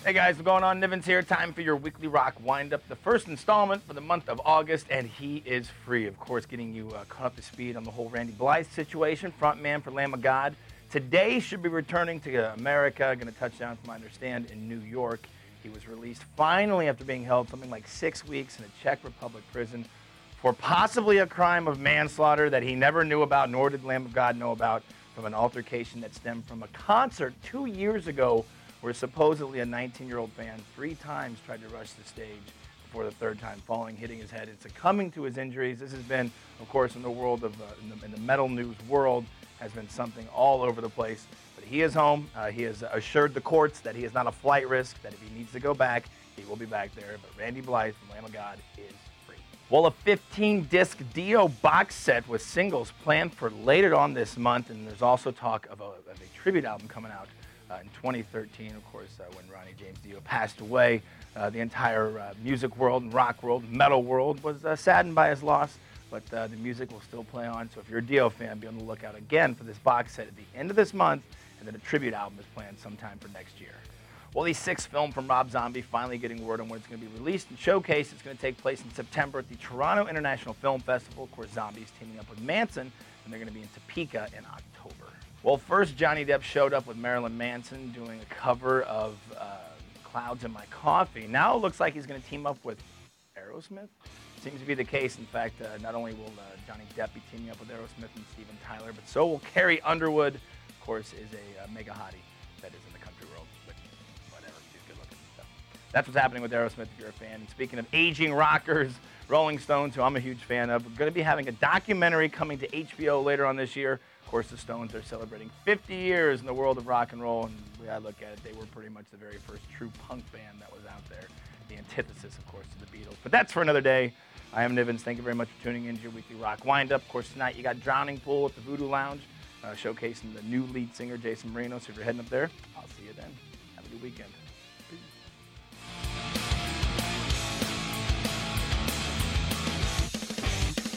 Hey guys, what's going on? Nivens here. Time for your weekly rock wind-up, the first installment for the month of August, and he is free. Of course, getting you caught up to speed on the whole Randy Blythe situation, frontman for Lamb of God. Today should be returning to America, going to touch down, from what I understand, in New York. He was released finally after being held something like 6 weeks in a Czech Republic prison for possibly a crime of manslaughter that he never knew about, nor did Lamb of God know about, from an altercation that stemmed from a concert 2 years ago where supposedly a 19-year-old fan 3 times tried to rush the stage before the 3rd time falling, hitting his head, and succumbing to his injuries. This has been, of course, in the world of in the metal news world, has been something all over the place. But he is home. He has assured the courts that he is not a flight risk, that if he needs to go back, he will be back there. But Randy Blythe from Lamb of God is free. Well, a 15-disc Dio box set with singles planned for later on this month, and there's also talk of a tribute album coming out in 2013, of course, when Ronnie James Dio passed away. The entire music world and rock world, metal world was saddened by his loss, but the music will still play on. So if you're a Dio fan, be on the lookout again for this box set at the end of this month, and then a tribute album is planned sometime for next year. Well, the 6th film from Rob Zombie finally getting word on when it's going to be released and showcased. It's going to take place in September at the Toronto International Film Festival. Of course, Zombie's teaming up with Manson, and they're going to be in Topeka in October. Well, first, Johnny Depp showed up with Marilyn Manson doing a cover of Clouds in My Coffee. Now it looks like he's going to team up with Aerosmith. Seems to be the case. In fact, not only will Johnny Depp be teaming up with Aerosmith and Steven Tyler, but so will Carrie Underwood. Of course, is a mega hottie that is in the country world, but whatever, she's good looking. So that's what's happening with Aerosmith if you're a fan. And speaking of aging rockers, Rolling Stones, who I'm a huge fan of, we're going to be having a documentary coming to HBO later on this year. Of course, the Stones are celebrating 50 years in the world of rock and roll, and the way I look at it, they were pretty much the very first true punk band that was out there. The antithesis, of course, to the Beatles. But that's for another day. I am Nivens. Thank you very much for tuning in to your weekly rock wind-up. Of course, tonight you got Drowning Pool at the Voodoo Lounge, showcasing the new lead singer, Jason Marino. So if you're heading up there, I'll see you then. Have a good weekend. Peace.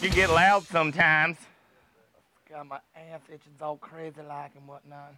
You get loud sometimes. Got my ass itching all crazy like and whatnot.